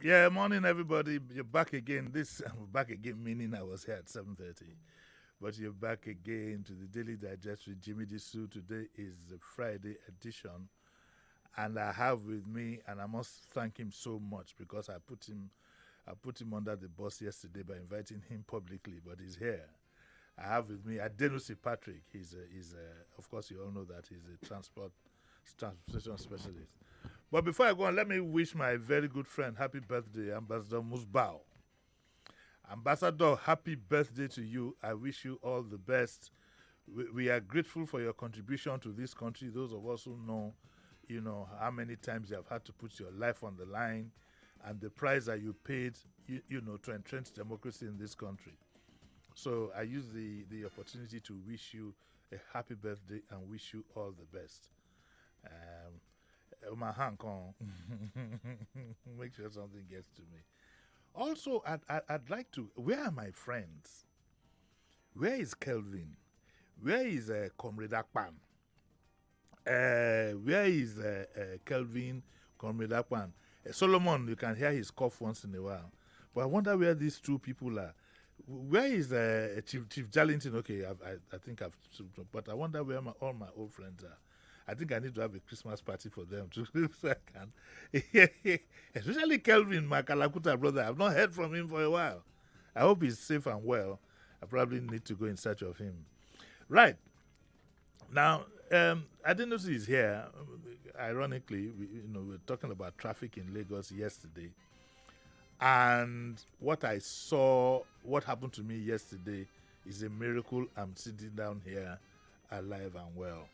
Yeah, morning everybody. You're back again. This back again meaning I was here at 7:30. But you're back again to the Daily Digest with Jimi Disu. Today is the Friday edition. And I have with me, and I must thank him so much because I put him under the bus yesterday by inviting him publicly, but he's here. I have with me Adenusi Patrick. Of course, you all know that he's a transportation specialist. But before I go on, let me wish my very good friend happy birthday, Ambassador Musbao. Ambassador, happy birthday to you. I wish you all the best. We are grateful for your contribution to this country. Those of us who know, how many times you have had to put your life on the line and the price that you paid, to entrench democracy in this country. So I use the opportunity to wish you a happy birthday and wish you all the best. My hand on. Make sure something gets to me. Also, I'd like to. Where are my friends? Where is Kelvin? Where is Comrade Akpan? Where is Kelvin, Comrade Akpan? Solomon, you can hear his cough once in a while. But I wonder where these two people are. Where is Chief Jarlington? Okay, I think I've. But I wonder where all my old friends are. I think I need to have a Christmas party for them too, so I can. Especially Kelvin, my Kalakuta brother. I've not heard from him for a while. I hope he's safe and well. I probably need to go in search of him. Right. Now, Adenusi is here. Ironically, we were talking about traffic in Lagos yesterday. And what happened to me yesterday is a miracle. I'm sitting down here alive and well.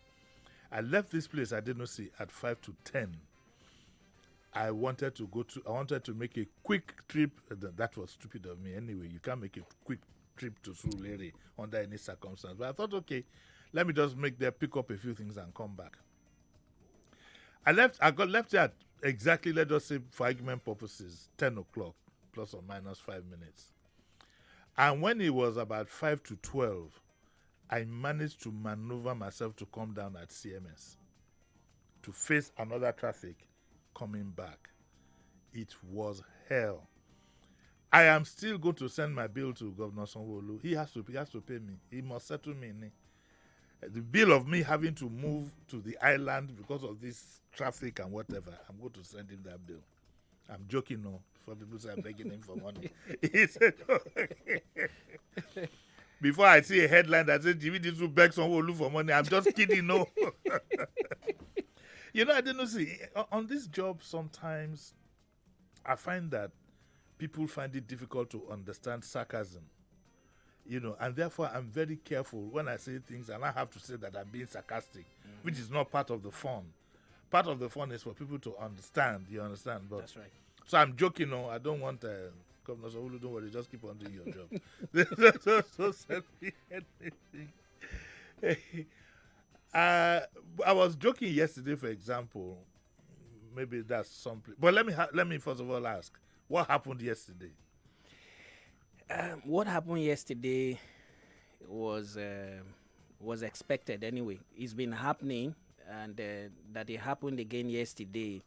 I left this place, I didn't see, at 5 to 10. I wanted to make a quick trip. That was stupid of me. Anyway, you can't make a quick trip to Surulere under any circumstance. But I thought, okay, let me just pick up a few things and come back. I got left here at exactly, let us say, for argument purposes, 10 o'clock, plus or minus 5 minutes. And when it was about 5 to 12, I managed to maneuver myself to come down at CMS to face another traffic coming back. It was hell. I am still going to send my bill to Governor Sanwo-Olu. He has to pay me. He must settle me. The bill of me having to move to the island because of this traffic and whatever, I'm going to send him that bill. I'm joking, no. Before people say I'm begging him for money. He said, before I see a headline that says Jimi Disu begs Sanwo-Olu for money, I'm just kidding, no. I didn't see. On this job, sometimes I find that people find it difficult to understand sarcasm. And therefore I'm very careful when I say things, and I have to say that I'm being sarcastic, which is not part of the fun. Part of the fun is for people to understand. You understand? But that's right. So I'm joking. No, I don't want Governor Sanwo-Olu, don't worry, just keep on doing your job. so send me anything. I was joking yesterday, for example. Maybe that's something. But let me first of all ask, what happened yesterday? What happened yesterday was expected anyway. It's been happening, and that it happened again yesterday.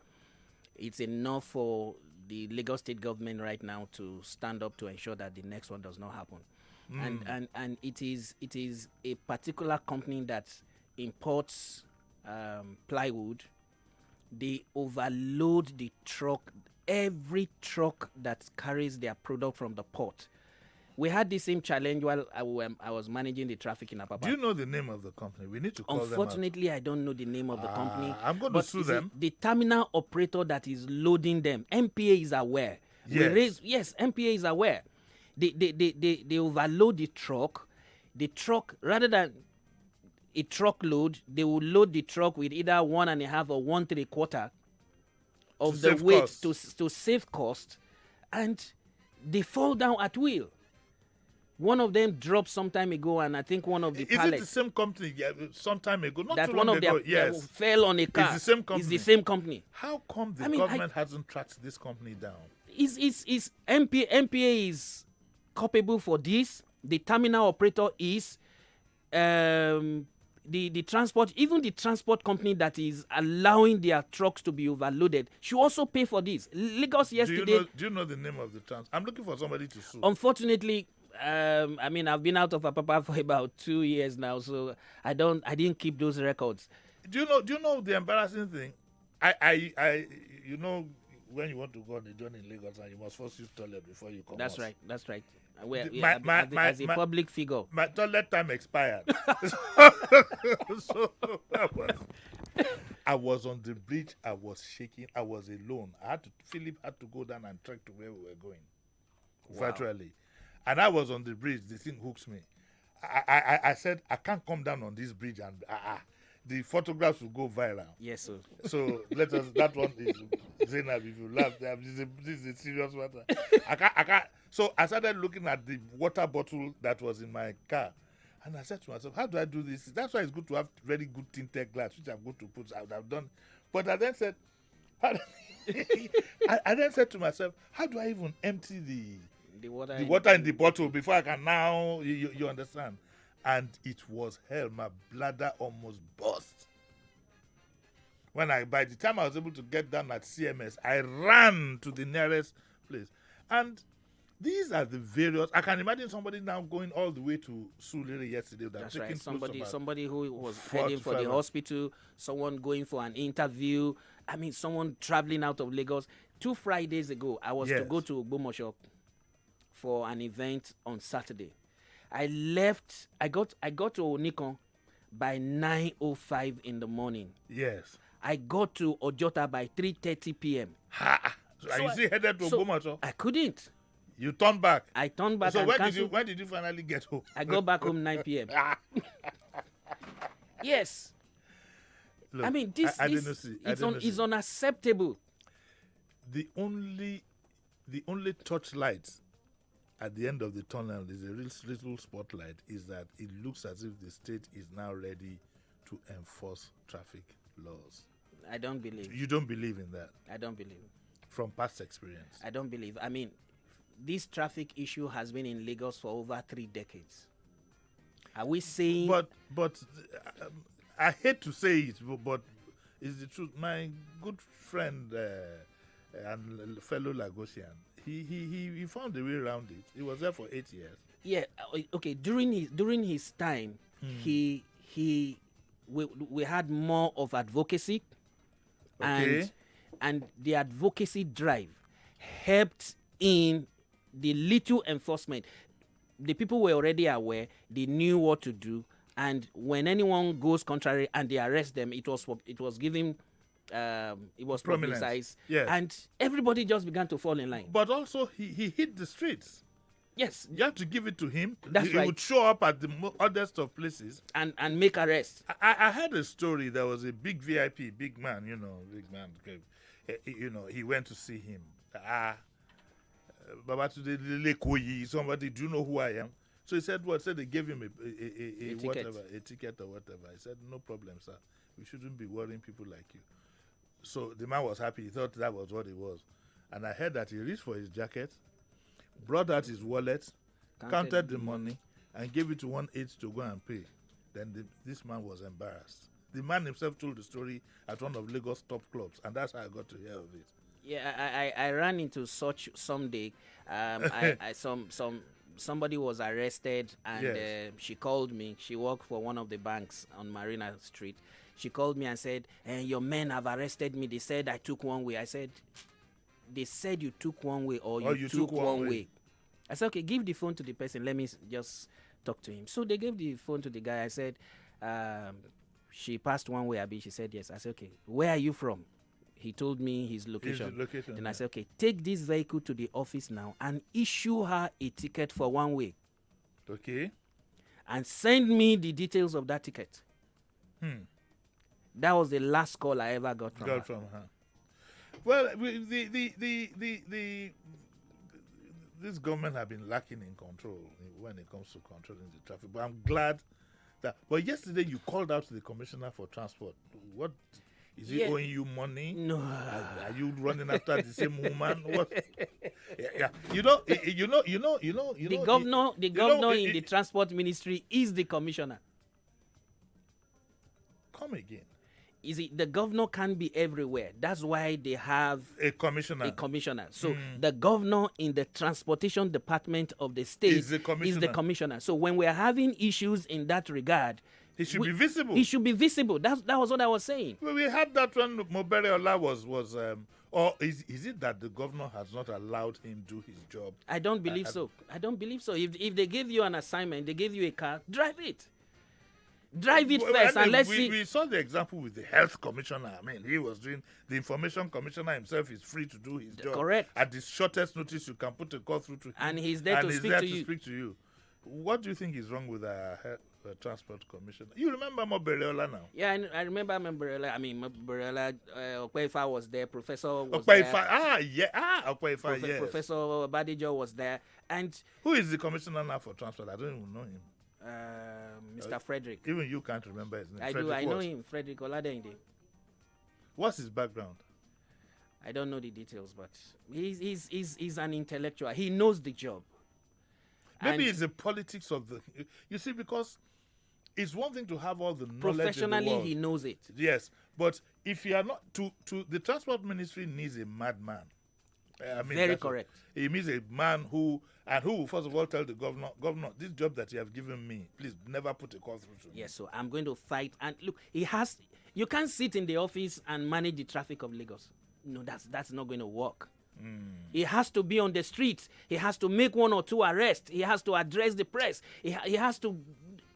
It's enough for the Lagos State government right now to stand up to ensure that the next one does not happen. And it is a particular company that imports plywood. They overload the truck, every truck that carries their product from the port. We had the same challenge while I was managing the traffic in Apapa. Do you know the name of the company? We need to call them out. Unfortunately, I don't know the name of the company. I'm going to sue them. The terminal operator that is loading them, MPA is aware. Yes. MPA is aware. They overload the truck. The truck, rather than a truckload, they will load the truck with either 1.5 or 1.75 of the weight to save cost, and they fall down at will. One of them dropped some time ago, and I think one of the pallets. Is it the same company? Yeah, some time ago, not that too one long of ago. their Yes, fell on a car. It's the same company. It's the same company. How come the government hasn't tracked this company down? Is MPA is culpable for this? The terminal operator is. the transport, even the transport company that is allowing their trucks to be overloaded should also pay for this. Lagos yesterday. Do you know the name of the trans? I'm looking for somebody to sue. Unfortunately, I mean, I've been out of Apapa for about 2 years now, so I didn't keep those records. Do you know the embarrassing thing? You know, when you want to go on a journey in Lagos, and you must first use toilet before you come. That's right. That's right. As a my public figure, my toilet time expired. So I was on the bridge. I was shaking. I was alone. Philip had to go down and trek to where we were going, virtually. And I was on the bridge. The thing hooks me. I said, I can't come down on this bridge and the photographs will go viral. Yes, sir. So let us. That one is Zainab. If you laugh, this is a serious matter. I can't. So I started looking at the water bottle that was in my car, and I said to myself, "How do I do this?" That's why it's good to have very good tinted glass, which I'm going to put. I would have done, but I then said, I then said to myself, "How do I even empty the water in the bottle before I can now?" You understand? And it was hell. My bladder almost burst. By the time I was able to get down at CMS, I ran to the nearest place. And these are the various. I can imagine somebody now going all the way to Sulere yesterday. That's right. Somebody who was heading for the hospital, someone going for an interview. I mean, someone traveling out of Lagos. 2 Fridays ago, I was to go to Ogbomosho for an event on Saturday. I got to Onikon by 9:05 in the morning. Yes. I got to Ojota by 3:30 p.m. So you still headed to Ogbomosho? I couldn't. You turned back? I turned back. So when did you finally get home? I got back home 9 p.m. Yes. Look, I mean, it's unacceptable. The only torchlight at the end of the tunnel is a little spotlight, is that it looks as if the state is now ready to enforce traffic laws. I don't believe. You don't believe in that? I don't believe. From past experience? I don't believe. I mean, this traffic issue has been in Lagos for over 3 decades. Are we saying... But I hate to say it, but it's the truth. My good friend and fellow Lagosian, he found a way around it. He was there for 8 years. Yeah. Okay. During his time, we had more of advocacy, and the advocacy drive helped in the little enforcement. The people were already aware. They knew what to do, and when anyone goes contrary and they arrest them, it was given. It was publicized, yes. And everybody just began to fall in line. But also, he hit the streets. Yes, you have to give it to him. That's right. He would show up at the oddest of places and make arrests. I heard a story. There was a big VIP, big man. He went to see him. Babatude Lekoyi, somebody. Do you know who I am? So he said, "What?" Said they gave him a whatever, a ticket or whatever. I said, "No problem, sir. We shouldn't be worrying people like you." So the man was happy. He thought that was what it was. And I heard that he reached for his jacket, brought out his wallet, counted the money, and gave it to 1/8 to go and pay. Then this man was embarrassed. The man himself told the story at one of Lagos' top clubs, and that's how I got to hear of it. Yeah, I ran into such someday. Somebody was arrested, and Yes. she called me. She worked for one of the banks on Marina Street. She called me and said, "Your men have arrested me. They said I took one way." I said, "They said you took one way, or you took one way." I said, "Okay, give the phone to the person. Let me just talk to him." So they gave the phone to the guy. I said, "She passed one way, Abi." She said, "Yes." I said, "Okay, where are you from?" He told me his location. Then I said, "Okay, take this vehicle to the office now and issue her a ticket for one way. Okay. And send me the details of that ticket." That was the last call I ever got from her. Well, this government have been lacking in control when it comes to controlling the traffic. But I'm glad that. But yesterday you called out to the Commissioner for Transport. What is he owing you money? No. Are you running after the same woman? What? Yeah. The governor in the transport ministry is the commissioner. come again. Is it the governor can't be everywhere? That's why they have A commissioner. a commissioner. So the governor in the transportation department of the state Is the commissioner. So when we are having issues in that regard, He should be visible. He should be visible. That was what I was saying. Well, we had that when Mobere Ola was or is it that the governor has not allowed him do his job? I don't believe so. I don't believe so. If they give you an assignment, they give you a car, drive it. Drive it first and let's see. We saw the example with the health commissioner. I mean, he was doing, the information commissioner himself is free to do his job. Correct. At the shortest notice, you can put a call through to him. And he's there to speak to you. What do you think is wrong with our transport commissioner? You remember Moberiola now? Yeah, I remember Moberiola. I mean, Moberiola, Okwefa was there, Professor was Okwefa, there. Okwefa, yes. Professor Badijo was there. And who is the commissioner now for transport? I don't even know him. Mr. Frederick. Even you can't remember his name. I know him, Frederick Oladende. What's his background? I don't know the details, but he's an intellectual. He knows the job. Maybe it's the politics of the... You see, because it's one thing to have all the knowledge professionally, in the world. he knows it. Yes, but if you are not... the transport ministry needs a madman. I mean, very correct. It means a man who will first of all tell the governor, this job that you have given me, please never put a call through to me. Yes, so I'm going to fight. And look, you can't sit in the office and manage the traffic of Lagos. No, that's not going to work. He has to be on the streets. He has to make 1 or 2 arrests. He has to address the press. He has to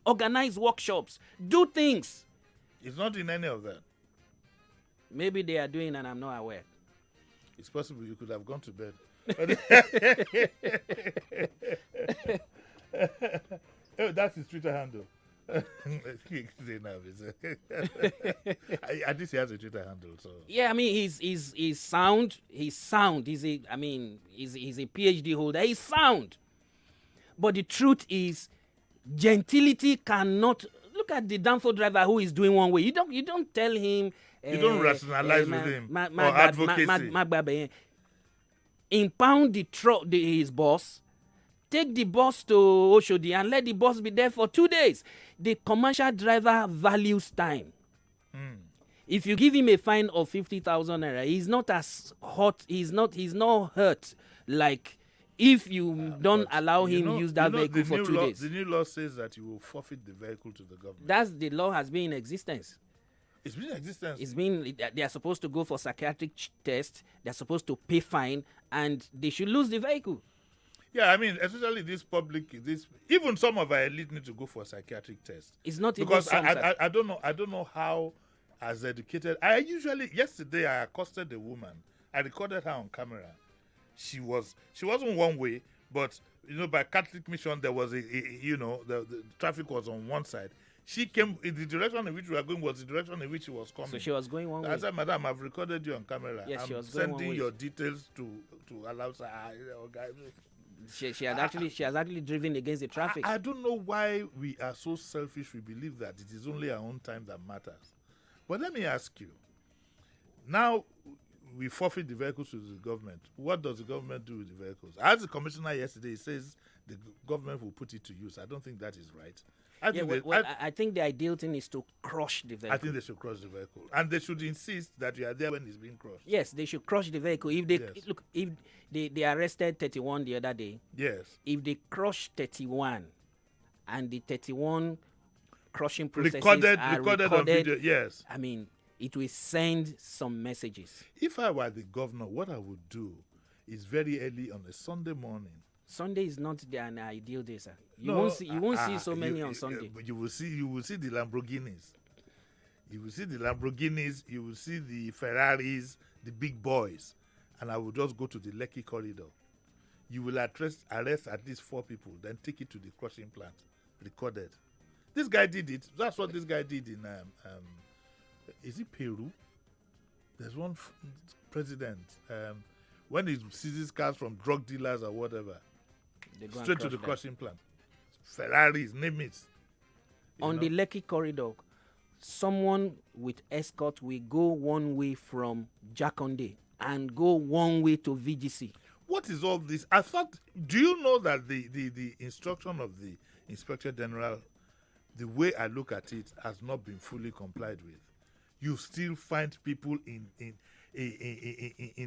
organize workshops, do things. He's not in any of that. Maybe they are doing and I'm not aware. It's possible you could have gone to bed. Oh, that's his Twitter handle. At least he has a Twitter handle. So yeah, I mean he's sound. He's sound. He's a PhD holder. He's sound. But the truth is, gentility cannot look at the downfall driver who is doing one way. You don't tell him. You don't rationalize with him or advocacy. Impound his boss. Take the boss to Oshodi and let the boss be there for 2 days. The commercial driver values time. If you give him a fine of 50,000 naira, he's not as hot. He's not hurt like if you don't allow him use that vehicle for 2 days. The new law says that you will forfeit the vehicle to the government. That's the law has been in existence. It's been in existence. They are supposed to go for psychiatric test. They're supposed to pay fine, and they should lose the vehicle. Yeah, I mean, especially even some of our elite need to go for a psychiatric test. It's not because even I don't know how as educated. Yesterday I accosted a woman. I recorded her on camera. She wasn't one way, but by Catholic mission there was the traffic was on one side. She came in the direction in which we were going was the direction in which she was coming. So she was going one way. I said, "Madam, I've recorded you on camera. Yes, she I'm was going one sending way. your details to allow guys." She has actually driven against the traffic. I don't know why we are so selfish. We believe that it is only our own time that matters. But let me ask you. Now we forfeit the vehicles to the government. What does the government do with the vehicles? As the commissioner yesterday, he says the government will put it to use. I don't think that is right. I think the ideal thing is to crush the vehicle. I think they should crush the vehicle. And they should insist that you are there when it's being crushed. Yes, they should crush the vehicle. If they arrested 31 the other day. Yes. If they crush 31 and the 31 crushing processes recorded recorded on video, yes. I mean, it will send some messages. If I were the governor, what I would do is very early on a Sunday morning. Sunday is not an ideal day, sir. You won't see so many on Sunday. But you will see the Lamborghinis. You will see the Lamborghinis. You will see the Ferraris, the big boys, and I will just go to the Lekki corridor. You will arrest at least 4 people, then take it to the crushing plant. Recorded. This guy did it. That's what this guy did in is it Peru? There's one president when he seizes cars from drug dealers or whatever. Straight to the crushing plant. Ferraris, name it. On the Lekki corridor, someone with escort will go one way from Jakonde and go one way to VGC. What is all this? I thought, do you know that the instruction of the Inspector General the way I look at it, has not been fully complied with. You still find people in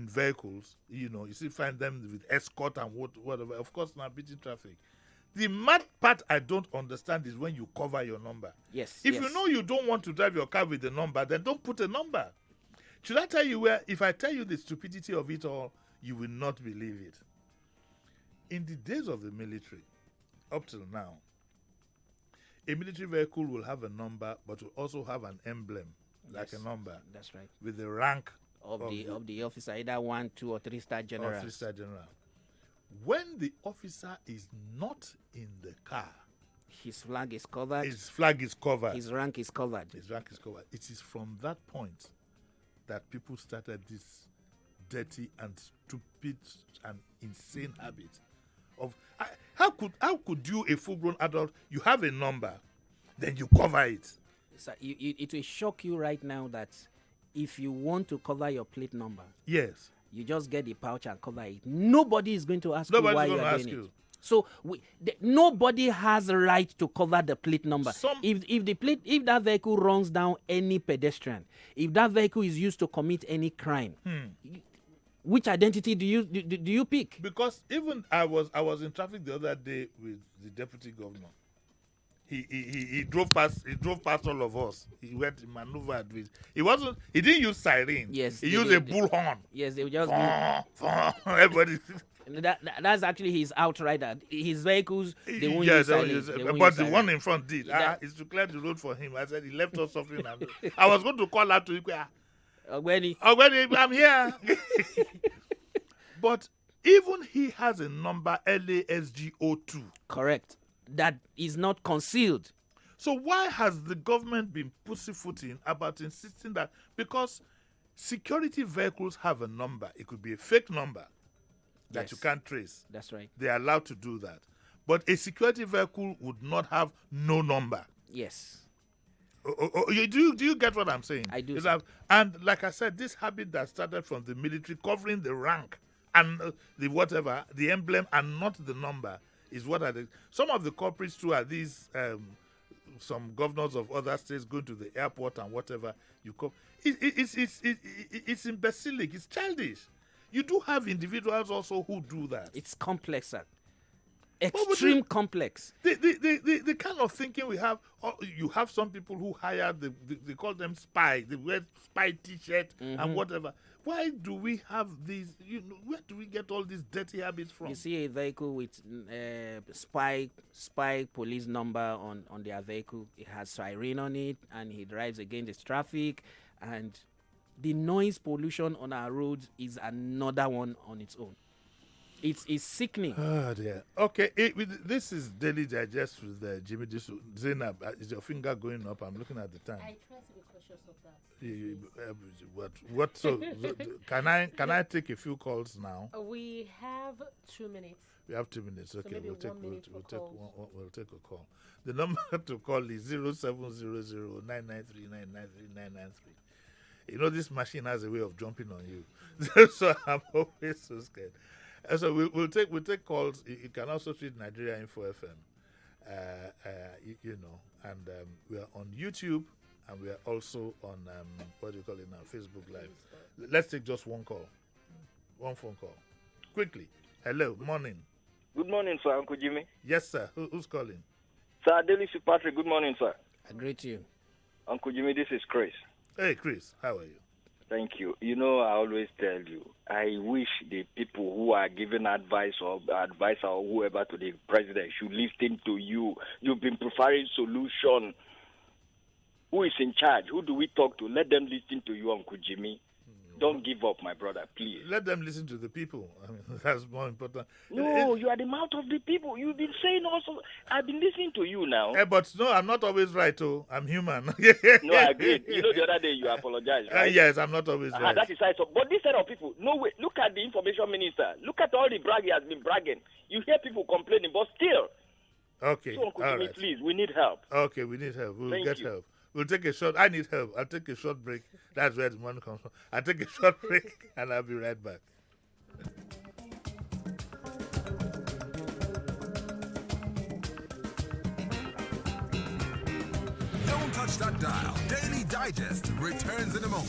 vehicles, you still find them with escort and whatever. Of course, now beating traffic. The mad part I don't understand is when you cover your number. Yes. If you know you don't want to drive your car with the number, then don't put a number. Should I tell you where? If I tell you the stupidity of it all, you will not believe it. In the days of the military, up till now, a military vehicle will have a number, but will also have an emblem, like a number. That's right. With the rank Of the officer, either 1, 2, or 3-star general. Or 3-star general. When the officer is not in the car, his flag is covered. His flag is covered. His rank is covered. His rank is covered. It is from that point that people started this dirty and stupid and insane habit of how could you, a full-grown adult, you have a number, then you cover it. So it will shock you right now that if you want to cover your plate number, yes, you just get the pouch and cover it. Nobody is going to ask you why you are doing it. So nobody has a right to cover the plate number. If that vehicle runs down any pedestrian, if that vehicle is used to commit any crime, which identity do you pick? Because even I was in traffic the other day with the deputy governor. He drove past all of us. He maneuvered with. He didn't use siren. Yes, he used a bullhorn. Yes, they would just everybody. That's actually his outrider. His vehicles, they won't use siren. But the one in front did. It's to clear the road for him. I said he left us suffering. I was going to call out to him. Ogweni, I'm here. But even he has a number, LASGO2. Correct. That is not concealed. So why has the government been pussyfooting about insisting that? Because security vehicles have a number. It could be a fake number that you can't trace. That's right. They are allowed to do that. But a security vehicle would not have no number. Yes. Do you get what I'm saying? I do. And like I said, this habit that started from the military, covering the rank and the emblem and not the number, is what are some of the culprits too are these some governors of other states going to the airport and whatever you call it's imbecilic, it's childish. You do have individuals also who do that. It's complex, sir. Extreme complex. The kind of thinking we have, you have some people who hire they call them spy, they wear spy t-shirt and whatever. Why do we have these? Where do we get all these dirty habits from? You see a vehicle with spy police number on their vehicle. It has siren on it, and he drives against the traffic. And the noise pollution on our roads is another one on its own. It's sickening. Oh dear. Okay, this is Daily Digest with Jimi Disu. Zainab, is your finger going up? I'm looking at the time. I try to be cautious of that. What? So can I take a few calls now? We have 2 minutes. We have 2 minutes. Okay, maybe we'll take a call. The number to call is 0700 993. This machine has a way of jumping on you, so I'm always so scared. So we'll take calls. You can also tweet Nigeria Info FM, and we are on YouTube, and we are also on what do you call it now, Facebook Live. Let's take just one call, one phone call, quickly. Hello, morning. Good morning, sir. Uncle Jimmy. Yes, sir. Who's calling? Sir, Daily Patrick. Good morning, sir. I greet you, Uncle Jimmy. This is Chris. Hey, Chris. How are you? Thank you. I always tell you, I wish the people who are giving advice or whoever to the president should listen to you. You've been preferring solution. Who is in charge? Who do we talk to? Let them listen to you, Uncle Jimmy. Don't give up, my brother, please. Let them listen to the people. I mean, that's more important. No, you are the mouth of the people. You've been saying also. I've been listening to you now. But no, I'm not always right, oh. I'm human. No, I agree. The other day you apologized, right? Yes, I'm not always right. That is right. But this set of people, no way. Look at the information minister. Look at all the brag he has been bragging. You hear people complaining, but still. Okay, so, Uncle Jimmy, please, we need help. Okay, we need help. We'll get help. We'll take a short. I need help. I'll take a short break. That's where the money comes from. I'll take a short break and I'll be right back. touch that dial. Daily Digest returns in a moment.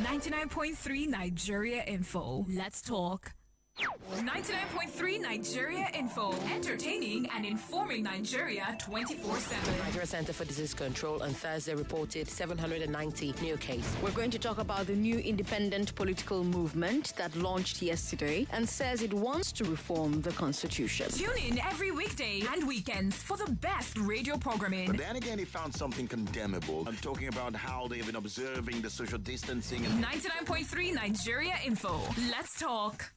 99.3 Nigeria Info. Let's talk. 99.3 Nigeria Info. Entertaining and informing Nigeria 24/7. Nigeria Center for Disease Control on Thursday reported 790 new cases. We're going to talk about the new independent political movement that launched yesterday and says it wants to reform the constitution. Tune in every weekday and weekends for the best radio programming. But then again, he found something condemnable. I'm talking about how they've been observing the social distancing. 99.3 Nigeria Info. Let's talk.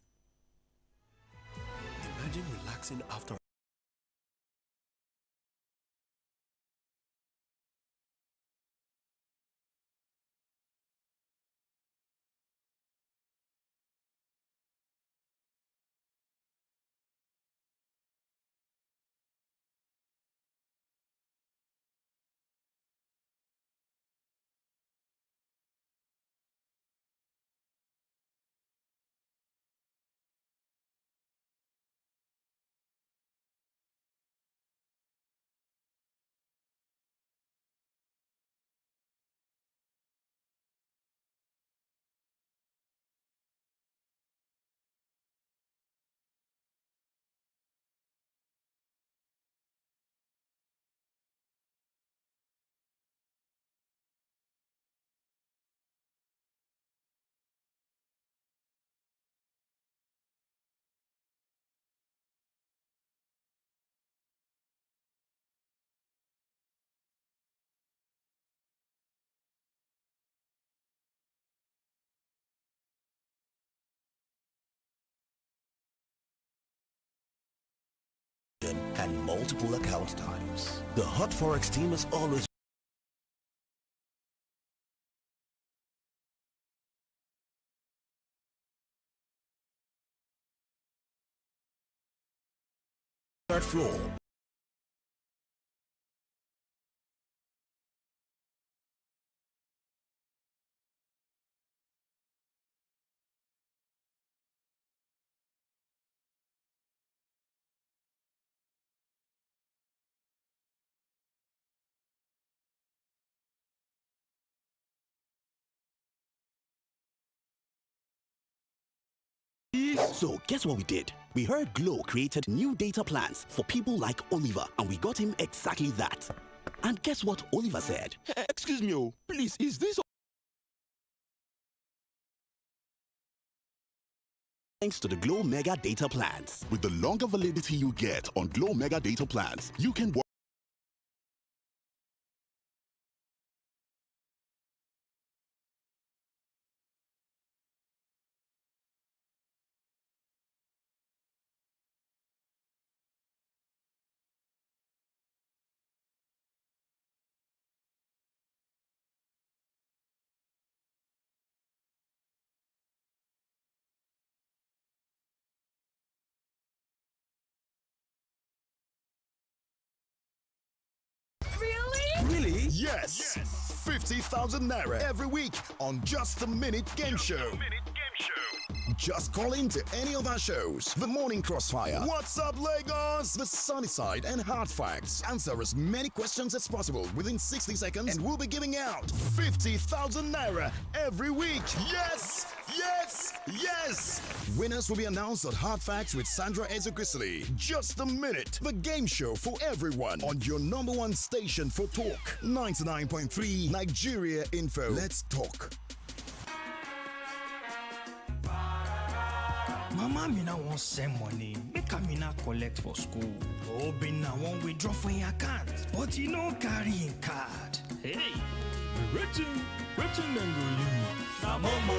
Imagine relaxing after and multiple account types. The Hot Forex team is always third floor. So, guess what we did? We heard Glow created new data plans for people like Oliver, and we got him exactly that. And guess what Oliver said? Excuse me, please, is this... Thanks to the Glow Mega Data Plans. With the longer validity you get on Glow Mega Data Plans, you can work Really? Yes! 50,000 naira every week on Just a Minute Game Show. Just call in to any of our shows. The Morning Crossfire, What's Up Lagos, The Sunny Side, and Hard Facts. Answer as many questions as possible within 60 seconds, and we'll be giving out 50,000 naira every week. Yes! Yes! Yes! Winners will be announced at Hard Facts with Sandra Ezekrisili. Just a Minute, the game show for everyone on your number one station for talk. 99.3 Nigeria Info. Let's talk. Mama Mina won't send money, make Amina collect for school. Obina won't withdraw from your account, but you no carry in card. Hey, waiting then go use. Na Momo,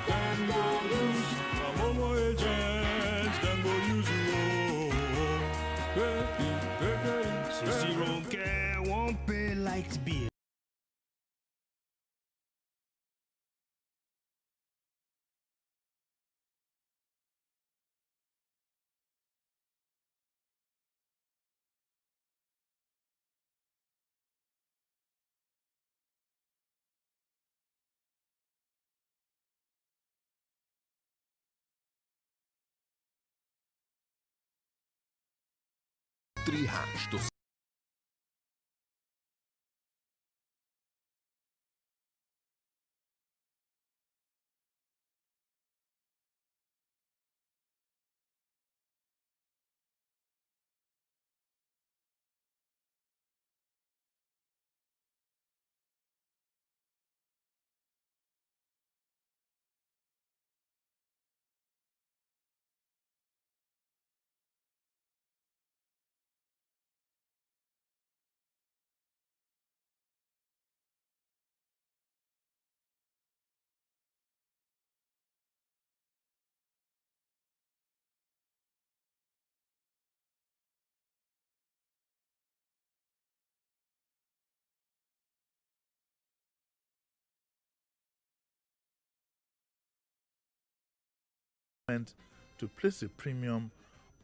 then go use. Na Momo agents, then go use you. Sissy Ronke won't pay light bill. #3 to to place a premium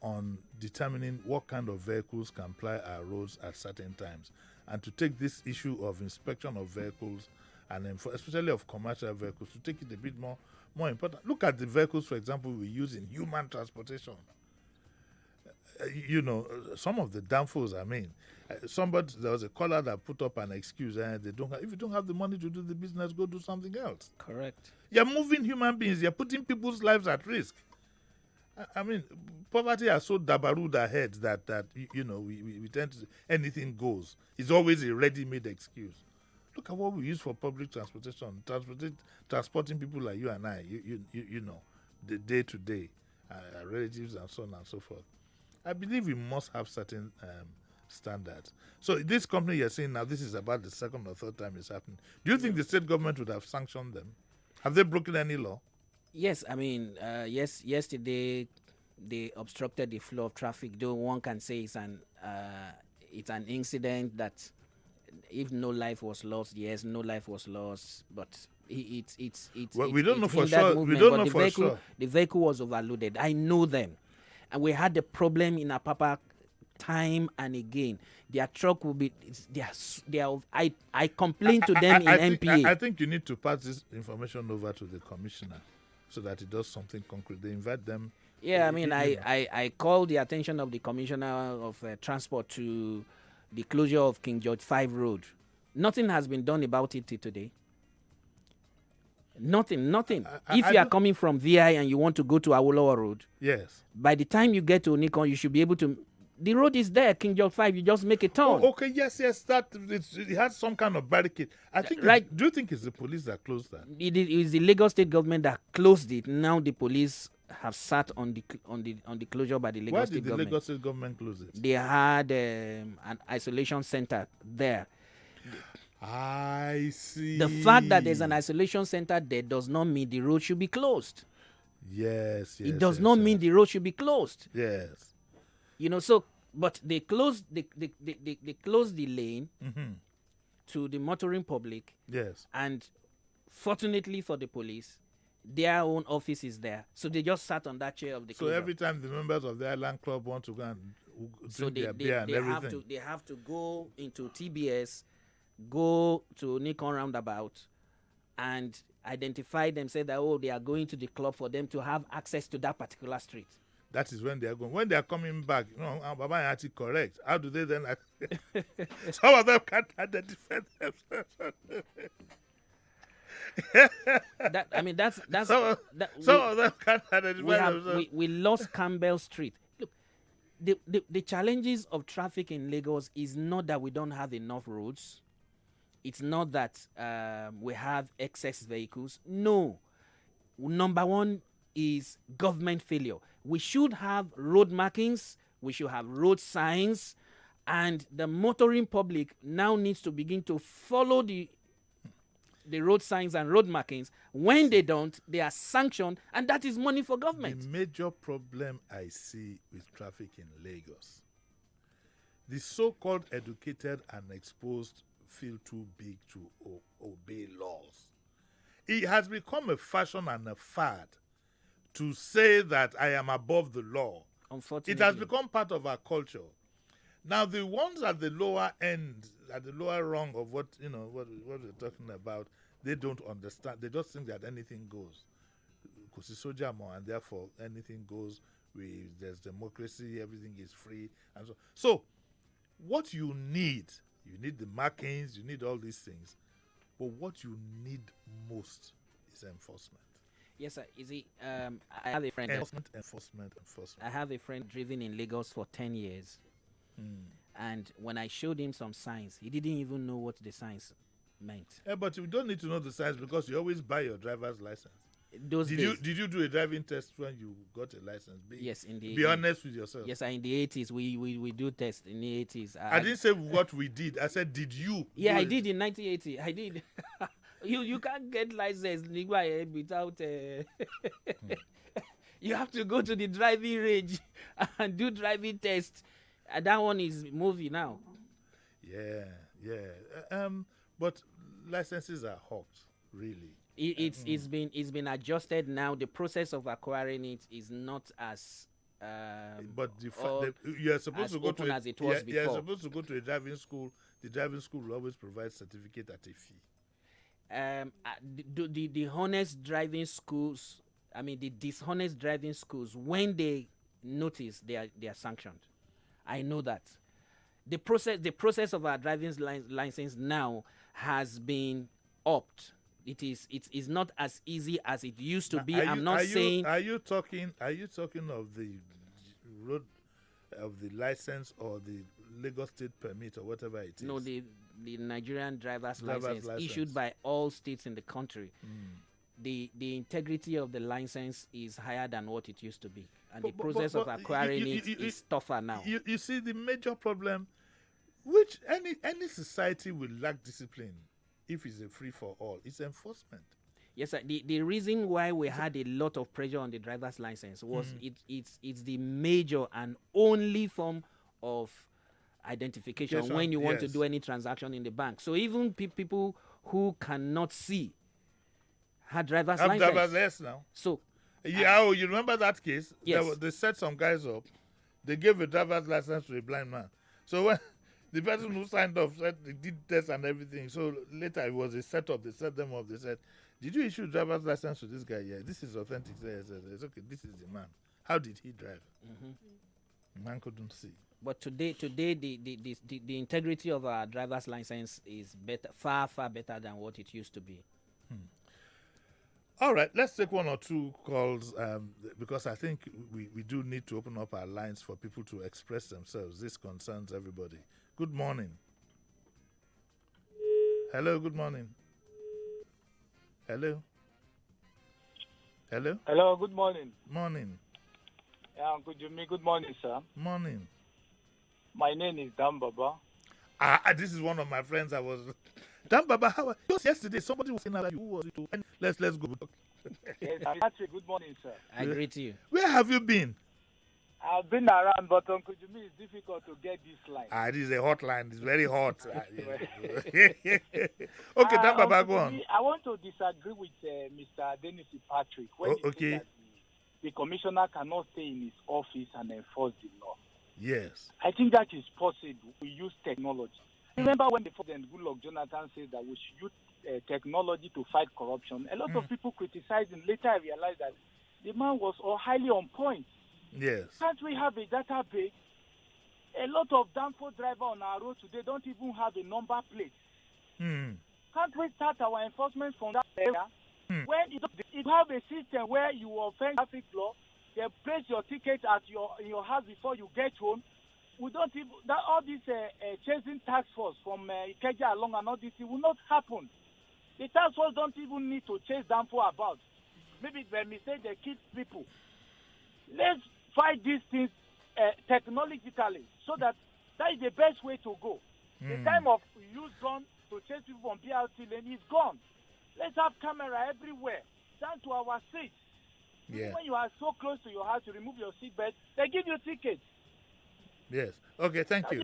on determining what kind of vehicles can ply our roads at certain times, and to take this issue of inspection of vehicles and especially of commercial vehicles, to take it a bit more important. Look at the vehicles, for example, we use in human transportation. Some of the downfalls. I mean, there was a caller that put up an excuse, and if you don't have the money to do the business, go do something else. Correct. You're moving human beings. You're putting people's lives at risk. I mean, poverty has so dabarued our heads that we tend to anything goes. It's always a ready-made excuse. Look at what we use for public transportation, transporting people like you and I. The day to day, our relatives and so on and so forth. I believe we must have certain standards. So this company you're saying now, this is about the second or third time it's happening. Do you think the state government would have sanctioned them? Have they broken any law? Yes, I mean, yesterday they obstructed the flow of traffic. Though one can say it's an incident that, if no life was lost, yes, no life was lost, but we don't know for sure. We don't know for sure. The vehicle was overloaded. I know them, and we had the problem in Apapa time and again. Their truck will be. I complained to them in MPA. I think you need to pass this information over to the commissioner, so that he does something concrete. They invite them. Yeah, I mean, I called the attention of the commissioner of transport to the closure of King George V Road. Nothing has been done about it till today. Nothing. If you are coming from VI and you want to go to Awolowo Road, yes, by the time you get to Onikon, you should be able to. The road is there, King George V. You just make a turn. Oh, okay, yes. It has some kind of barricade. I think. Right. Do you think it's the police that closed that? It is the Lagos State government that closed it. Now the police have sat on the closure by the Lagos State government. Why did the Lagos State government close it? They had an isolation center there. I see. The fact that there's an isolation center there does not mean the road should be closed. Yes. It does not mean the road should be closed. Yes. But they closed they closed the lane to the motoring public. Yes. And fortunately for the police, their own office is there. So they just sat on that chair of the closure. So every time the members of the Island Club want to go and drink their beer and everything. They have to go into TBS, go to Nikon Roundabout, and identify them, say that, they are going to the club for them to have access to that particular street. That is when they are going. When they are coming back, Baba is actually correct. How do they then? Some of them can't identify themselves. Some of them can't identify themselves. We lost Campbell Street. Look, the challenges of traffic in Lagos is not that we don't have enough roads. It's not that we have excess vehicles. No. Number one is government failure. We should have road markings. We should have road signs. And the motoring public now needs to begin to follow the road signs and road markings. When they don't, they are sanctioned, and that is money for government. The major problem I see with traffic in Lagos, the so-called educated and exposed feel too big to obey laws. It has become a fashion and a fad to say that I am above the law. Unfortunately, it has become part of our culture. Now, the ones at the lower end, at the lower rung of what we're talking about, they don't understand. They just think that anything goes. Because it's so jam, and therefore anything goes. There's democracy, everything is free, and so. So, what you need the markings, you need all these things, but what you need most is enforcement. Yes, sir. I have a friend. Enforcement. I have a friend driven in Lagos for 10 years. And when I showed him some signs, he didn't even know what the signs meant. Yeah, but you don't need to know the signs because you always buy your driver's license. Did you do a driving test when you got a license? Yes, be honest with yourself. Yes, in the 80s we do test in the 80s. I didn't say what we did. I said, did you? Yeah, I did in 1980. I did. You can't get license without. You have to go to the driving range and do driving test. That one is movie now. Yeah. But licenses are hot, really. It's been adjusted now. The process of acquiring it is not as but you're supposed to go to as it was before. You're supposed to go to a driving school. The driving school will always provide certificate at a fee. The honest driving schools, the dishonest driving schools, when they notice, they are sanctioned. I know that. The process of our driving license now has been upped. It is not as easy as it used to be. I'm not saying. Are you talking of the road, of the license or the Lagos State permit or whatever it is? No, the Nigerian driver's license issued by all states in the country. The integrity of the license is higher than what it used to be, and the process of acquiring it is tougher now. You see, the major problem, which any society will lack discipline if it's a free for all, is enforcement. Yes, sir. The reason why we had a lot of pressure on the driver's license was it's the major and only form of identification when you want to do any transaction in the bank. So even people who cannot see had driver's license. Have driver's license now. So you remember that case? Yes. They set some guys up. They gave a driver's license to a blind man. So when the person who signed off said they did tests and everything, so later it was a setup. They set them up. They said, "Did you issue driver's license to this guy? Yeah, this is authentic." Yes, it's okay. This is the man. How did he drive? The man couldn't see. But today, the integrity of our driver's license is better, far better than what it used to be. All right, let's take one or two calls because I think we do need to open up our lines for people to express themselves. This concerns everybody. Good morning. Hello, good morning. Hello. Hello, good morning. Morning. Good morning, sir. Morning. My name is Dan Baba. This is one of my friends. Dan Baba, how are you? Yesterday, somebody was saying that you. Who was it? Let's go. Yes, Patrick, good morning, sir. I greet you. Where have you been? I've been around, but Uncle Jimmy, it's difficult to get this line. This is a hotline. It's very hot. Okay, Dan Baba, go on. I want to disagree with Mr. Dennis Patrick when he said that the commissioner cannot stay in his office and enforce the law. Yes. I think that is possible. We use technology. Remember when the President Goodluck Jonathan said that we should use technology to fight corruption? A lot of people criticized him. Later I realized that the man was highly on point. Yes. Can't we have a database? A lot of Danfo drivers on our road today don't even have a number plate. Can't we start our enforcement from that area? When you have a system where you offend traffic law, they place your ticket at your house before you get home. We don't even all this chasing task force from Ikeja along and all this, it will not happen. The task force don't even need to chase Danfo about. Maybe by mistake they kill people. Let's fight these things technologically so that is the best way to go. The time of use gun to chase people from BRT lane is gone. Let's have camera everywhere, down to our seats. Yeah. When you are so close to your house, you remove your seatbelt, they give you tickets. Yes. Okay, thank you.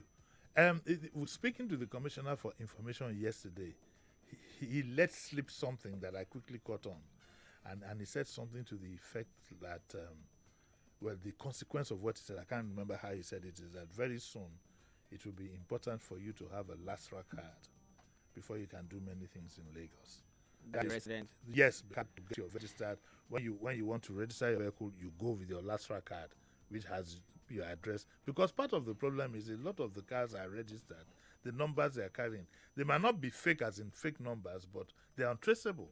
Speaking to the Commissioner for Information yesterday, he let slip something that I quickly caught on. And he said something to the effect that, the consequence of what he said, I can't remember how he said it, is that very soon it will be important for you to have a LASRA card before you can do many things in Lagos. Resident. Yes, you have to get your registered. When you want to register your vehicle, you go with your LASRA card which has your address. Because part of the problem is a lot of the cars are registered. The numbers they are carrying, they might not be fake as in fake numbers, but they are untraceable.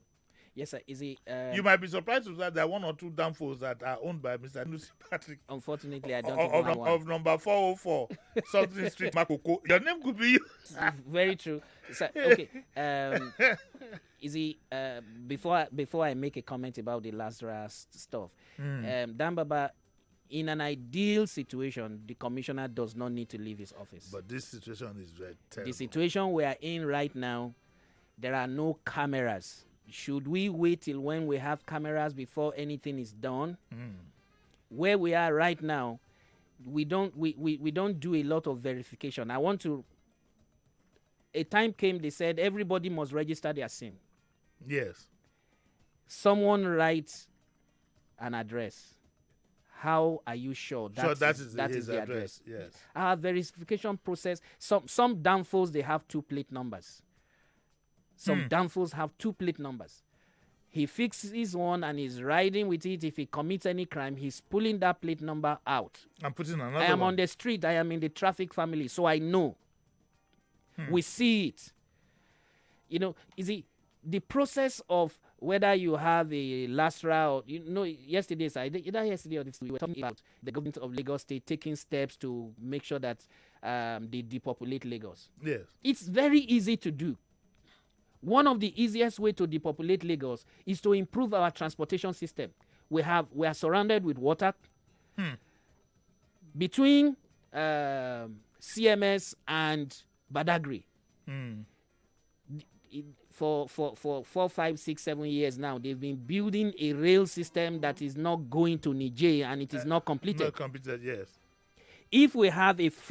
Yes, sir. Is it? You might be surprised to that there are 1 or 2 danfos that are owned by Mr. Nusi Patrick. Unfortunately, I don't know one. Of number 404 something Street, Makoko. Your name could be you. Very true. So, okay. Is it? Before I make a comment about the Lazarus stuff, Dan Baba, in an ideal situation, the commissioner does not need to leave his office. But this situation is very terrible. The situation we are in right now, there are no cameras. Should we wait till when we have cameras before anything is done? Where we are right now, we don't do a lot of verification. A time came, they said everybody must register their SIM. Yes. Someone writes an address. How are you sure that is the address? Yes. Our verification process, some danfos, they have 2 plate numbers. Some danfos have 2 plate numbers. He fixes one and is riding with it. If he commits any crime, he's pulling that plate number out. I'm putting another I am one. on the street. I am in the traffic family, so I know. We see it. You know, is it the process of whether you have a LASRA or, yesterday or this, we were talking about the government of Lagos State taking steps to make sure that they depopulate Lagos. Yes. It's very easy to do. One of the easiest way to depopulate Lagos is to improve our transportation system. We are surrounded with water. Between CMS and Badagry. For 4, 5, 6, 7 years now, they've been building a rail system that is not going to Niger, and it is not completed. Not completed, yes. If we have if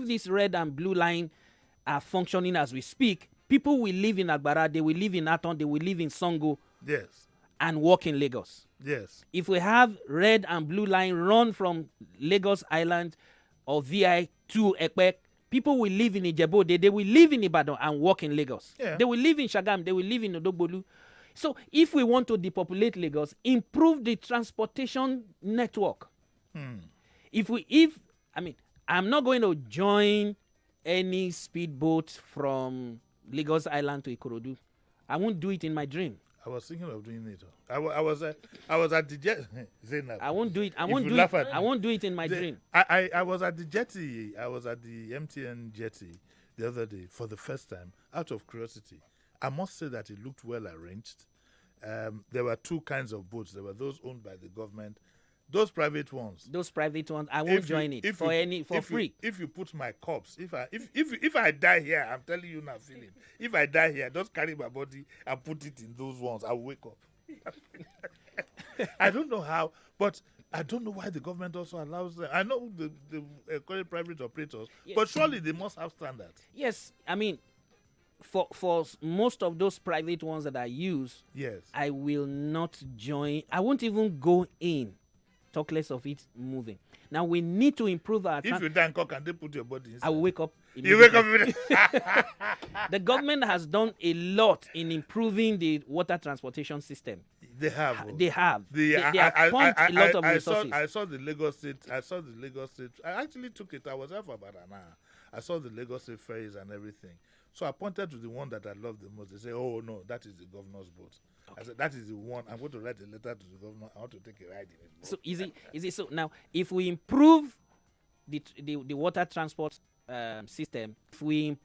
this red and blue line are functioning as we speak, people will live in Agbara, they will live in Aton, they will live in Songo, yes, and work in Lagos. Yes. If we have red and blue line run from Lagos Island or VI to Ekpek, people will live in Ijebu, they will live in Ibadan and work in Lagos. Yeah. They will live in Shagam, they will live in Odogbolu. So if we want to depopulate Lagos, improve the transportation network. I'm not going to join any speedboat from Lagos Island to Ikorodu. I won't do it in my dream. I was thinking of doing it. I was at the jet. I won't do it. I won't do it in my dream. I was at the jetty. I was at the MTN jetty the other day for the first time, out of curiosity. I must say that it looked well arranged. There were 2 kinds of boats. There were those owned by the government. Those private ones, I won't join it for free. If you put my corpse, if I die here, I'm telling you now, Philip. If I die here, just carry my body and put it in those ones. I'll wake up. I don't know how, but I don't know why the government also allows them. I know the current private operators, yes, but surely they must have standards. Yes, I mean, for most of those private ones that I use, yes, I will not join. I won't even go in. Talk less of it moving. Now we need to improve our. If you die in cock and they put your body inside, I will wake up. You wake up. The government has done a lot in improving the water transportation system. They have. They have. They appoint a lot of resources. I saw the Lagos State. I actually took it. I was there for about an hour. I saw the Lagos State ferries and everything. So I pointed to the one that I loved the most. They say, "Oh no, that is the governor's boat." Okay. I said, "That is the one. I'm going to write a letter to the governor. I want to take a ride in it." So easy. So now, if we improve the water transport system, if we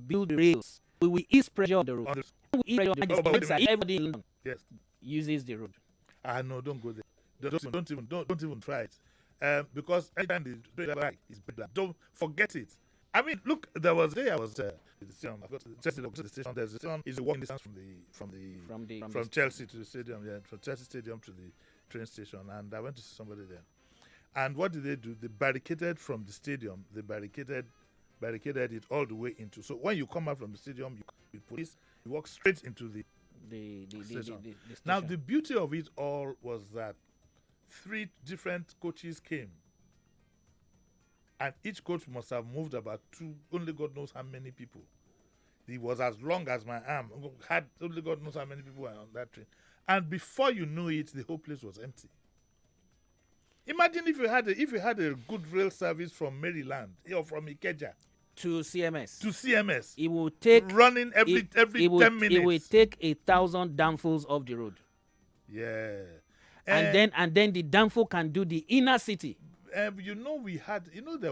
build rails, we will ease pressure on the road. Everybody in London uses the road. No, don't go there. Don't even try it. Because anytime the bike is better, don't forget it. I mean, look, there was a day I was the station. I got to the station. There's a station is a walking distance from Chelsea to the stadium. Yeah, from Chelsea Stadium to the train station. And I went to see somebody there. And what did they do? They barricaded from the stadium. They barricaded it all the way into. So when you come out from the stadium, you walk straight into the station. Now the beauty of it all was that 3 different coaches came. And each coach must have moved about 2, only God knows how many people. It was as long as my arm. Had only God knows how many people were on that train. And before you knew it, the whole place was empty. Imagine if you had a good rail service from Maryland or from Ikeja to CMS. It will take running every 10 minutes. It will take 1,000 downfalls off the road. Yeah. And then the downfall can do the inner city. There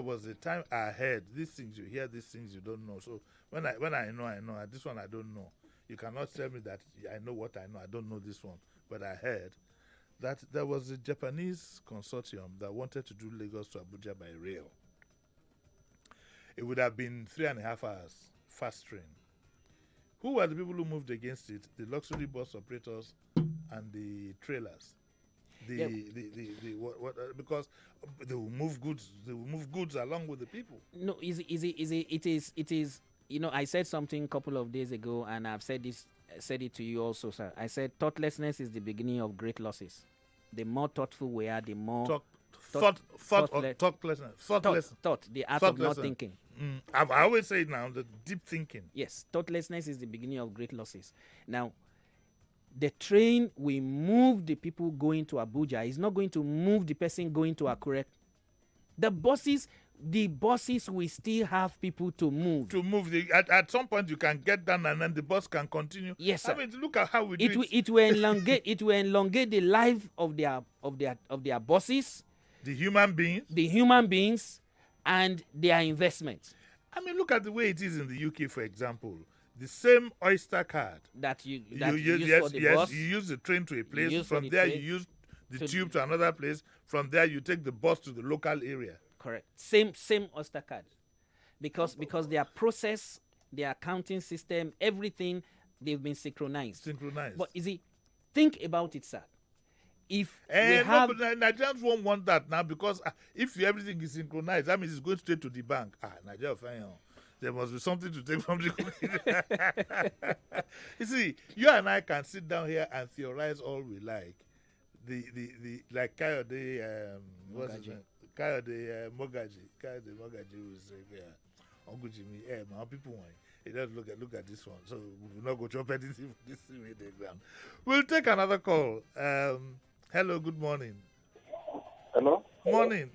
was a time I heard these things you hear, these things you don't know. So when I know, I know. This one I don't know. You cannot tell me that I know what I know. I don't know this one. But I heard that there was a Japanese consortium that wanted to do Lagos to Abuja by rail. It would have been 3.5 hours, fast train. Who were the people who moved against it? The luxury bus operators and the trailers. Because they will move goods. They will move goods along with the people. No, it is. I said something a couple of days ago, and I've said it to you also, sir. I said thoughtlessness is the beginning of great losses. The more thoughtful we are, the more thoughtlessness. The art of not thinking. I always say it now, the deep thinking. Yes, thoughtlessness is the beginning of great losses. Now, the train will move the people going to Abuja. It's not going to move the person going to Akure. The buses will still have people to move. At some point, you can get down and then the bus can continue. Yes, sir. I mean, look at how we do it. It will elongate the life of their buses. The human beings. And their investment. I mean, look at the way it is in the UK, for example. The same Oyster card that you use for the bus. You use the train to a place. From there, you use the tube to another place. From there, you take the bus to the local area. Correct. Same Oyster card, because their process, their accounting system, everything, they've been synchronized. But think about it, sir. If Nigerians won't want that now, because if everything is synchronized, that means it's going straight to the bank. Nigeria, fine. There must be something to take from the You see, you and I can sit down here and theorize all we like. The like Kayode, what's his name? Kayode Mogaji will say, Uncle Jimmy, my people want. He does look at this one. So we will not go chop anything from this thing in the ground. We'll take another call. Hello, good morning. Hello? Morning.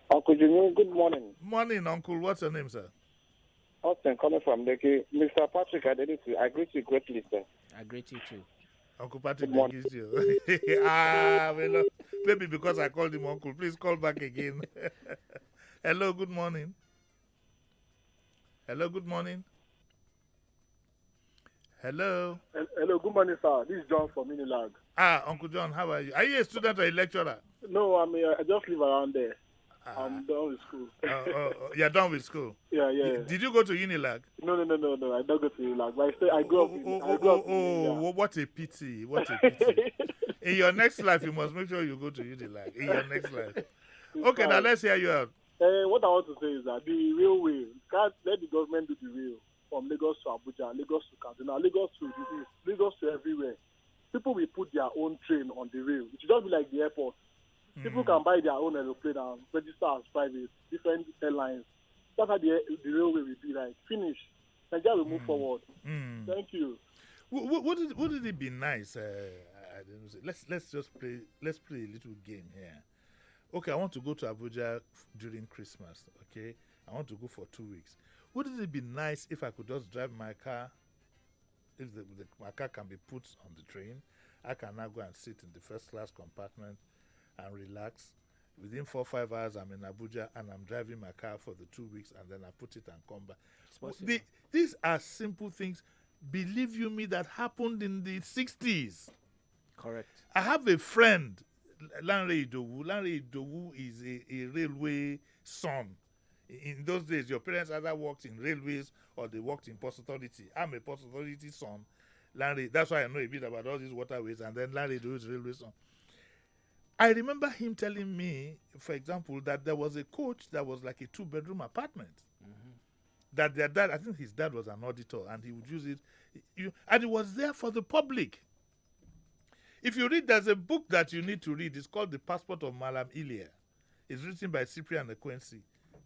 Uncle Jimmy, good morning. Morning, Uncle. What's your name, sir? Austin, calling from Lekki. Mr. Patrick, I greet you greatly, sir. I greet you too. Uncle Patrick, greet you. Maybe because I called him Uncle. Please call back again. Hello, good morning. Hello, good morning. Hello. Hello, good morning, sir. This is John from Unilag. Uncle John, how are you? Are you a student or a lecturer? No, I just live around there. I'm done with school. You're done with school? Yeah. Did you go to Unilag? No. I don't go to Unilag. But I grew up in what a pity. What a pity. In your next life, you must make sure you go to Unilag. In your next life. Okay, now let's hear you out. What I want to say is that the railway, can't let the government do the rail. From Lagos to Abuja, Lagos to Kaduna, Lagos to the east, Lagos to everywhere. People will put their own train on the rail. It should just be like the airport. People can buy their own aeroplane and register as private, different airlines. That's how the railway will be like. Finish. Nigeria will move forward. Thank you. Wouldn't it be nice? I don't know. Let's just play. Let's play a little game here. Okay, I want to go to Abuja during Christmas. Okay, I want to go for 2 weeks. Wouldn't it be nice if I could just drive my car? If my car can be put on the train, I can now go and sit in the first class compartment and relax. Within 4 or 5 hours, I'm in Abuja and I'm driving my car for the 2 weeks, and then I put it and come back. These are simple things, believe you me, that happened in the 60s. Correct. I have a friend, Lanre Idowu. Lanre Idowu is a railway son. In those days, your parents either worked in railways or they worked in Post Authority. I'm a Post Authority son. Lanre, that's why I know a bit about all these waterways, and then Lanre Idowu is a railway son. I remember him telling me, for example, that there was a coach that was like a 2-bedroom apartment. That their dad, I think his dad was an auditor, and he would use it. And it was there for the public. If you read, there's a book that you need to read. It's called The Passport of Malam Ilia. It's written by Cyprian Ekwensi.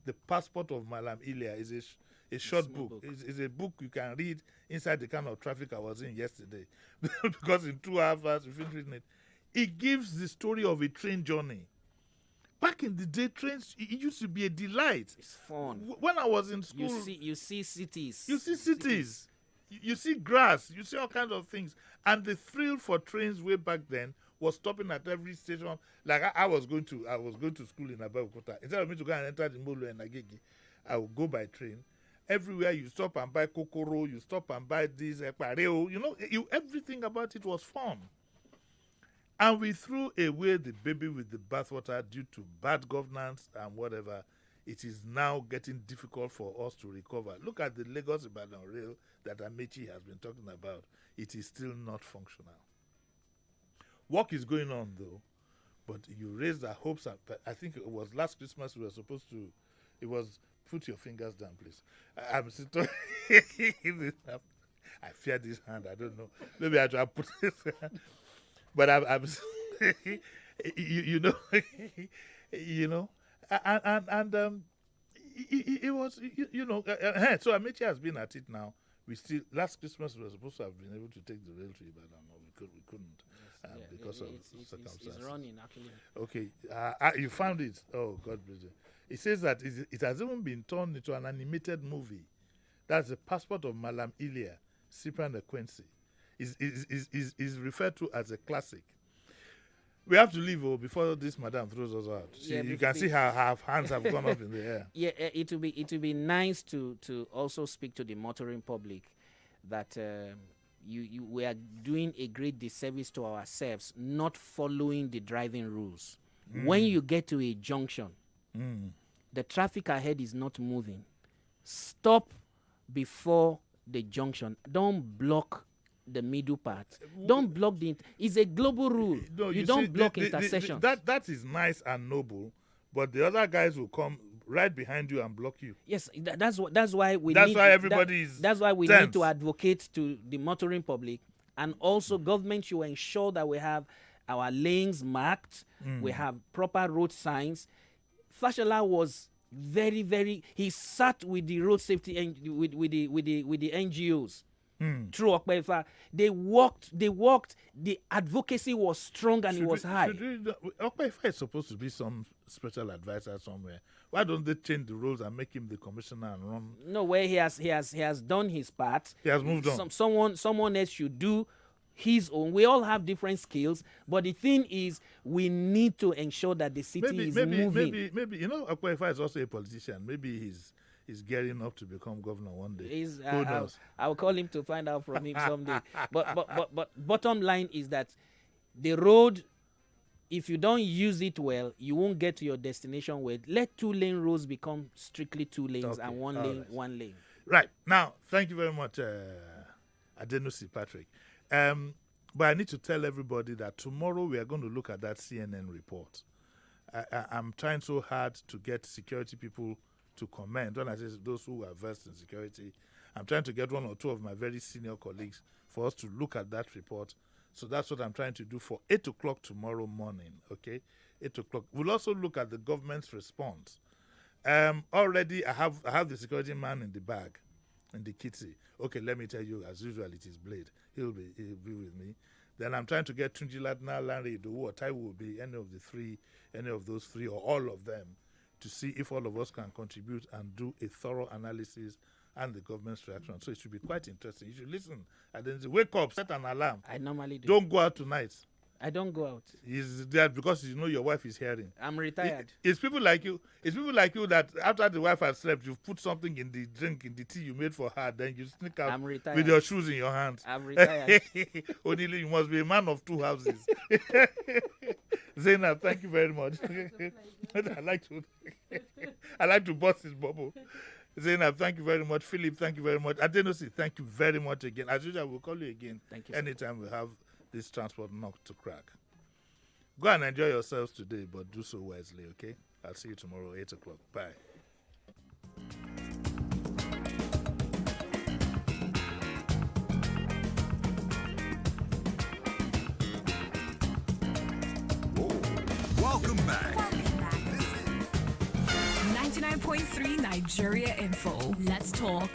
The Passport of Malam Ilia is a short book. It's a book you can read inside the kind of traffic I was in yesterday. Because in 2 hours, you finish reading it. It gives the story of a train journey Back in the day, trains, it used to be a delight. It's fun. When I was in school, You see cities. You see cities. You see grass. You see all kinds of things. And the thrill for trains way back then was stopping at every station. Like I was going to school in Abeokuta. Instead of me to go and enter the Molo and Agege, I would go by train. Everywhere you stop and buy kokoro, you stop and buy this pareo. Everything about it was fun. And we threw away the baby with the bathwater due to bad governance and whatever. It is now getting difficult for us to recover. Look at the Lagos-Ibadan rail that Amechi has been talking about. It is still not functional. Work is going on, though, but you raised our hopes. I think it was last Christmas we were supposed to. It was, put your fingers down, please. I'm still. I fear this hand. I don't know. Maybe I try to put this hand. But I'm you know, and it was, so Amechi has been at it now. We still, last Christmas we were supposed to have been able to take the rail to Ibadan, but we couldn't because of circumstances. It's running, actually. Okay, you found it. Oh, God bless you. It says that it has even been turned into an animated movie. That's The Passport of Malam Ilia, Cyprian Ekwensi. Is referred to as a classic. We have to leave before this madam throws us out. You can see her hands have gone up in the air. Yeah, it will be nice to also speak to the motoring public that we are doing a great disservice to ourselves not following the driving rules. When you get to a junction, the traffic ahead is not moving. Stop before the junction. Don't block the middle part. Don't block it's a global rule. No, you don't block intersections. That is nice and noble, but the other guys will come right behind you and block you. Yes, that's why we that's need, why everybody is that's why we tense. need to advocate to the motoring public, and also government should ensure that we have our lanes marked, we have proper road signs. Fashola was very he sat with the road safety and with the NGOs. Through Okpefa, they walked. The advocacy was strong and it was high. Okpefa is supposed to be some special advisor somewhere. Why don't they change the rules and make him the commissioner and run? No, where he has done his part. He has moved on. Someone else should do his own. We all have different skills, but the thing is, we need to ensure that the city is moving. Maybe Okpefa is also a politician. Maybe he's gearing up to become governor one day. Who knows? I'll call him to find out from him someday. But bottom line is that the road, if you don't use it well, you won't get to your destination well. Let 2-lane roads become strictly 2 lanes and one lane. Right. Now, thank you very much, Adenusi Patrick. But I need to tell everybody that tomorrow we are going to look at that CNN report. I'm trying so hard to get security people to comment. When I say those who are versed in security, I'm trying to get 1 or 2 of my very senior colleagues for us to look at that report. So that's what I'm trying to do for 8 o'clock tomorrow morning, okay? 8 o'clock. We'll also look at the government's response. Already, I have the security man in the bag, in the kitty. Okay, let me tell you, as usual, it is Blade. He'll be with me. Then I'm trying to get Tunji Ladna, Lanre Idowu, or Tai will be any of those three, or all of them, to see if all of us can contribute and do a thorough analysis and the government's reaction. So it should be quite interesting. You should listen and then say, wake up, set an alarm. I normally do. Don't go out tonight. I don't go out. Is that because you know your wife is hearing? I'm retired. It's people like you. It's people like you that after the wife has slept, you've put something in the drink, in the tea you made for her, then you sneak out with your shoes in your hands. I'm retired. Only you must be a man of 2 houses. Zainab, thank you very much. I like to bust his bubble. Zainab, thank you very much. Philip, thank you very much. Adenosi, thank you very much again. As usual, we'll call you again. Thank you. Anytime we have this transport knock to crack. Go and enjoy yourselves today, but do so wisely, okay? I'll see you tomorrow, 8 o'clock. Bye. Welcome back. 99.3 Nigeria Info. Let's talk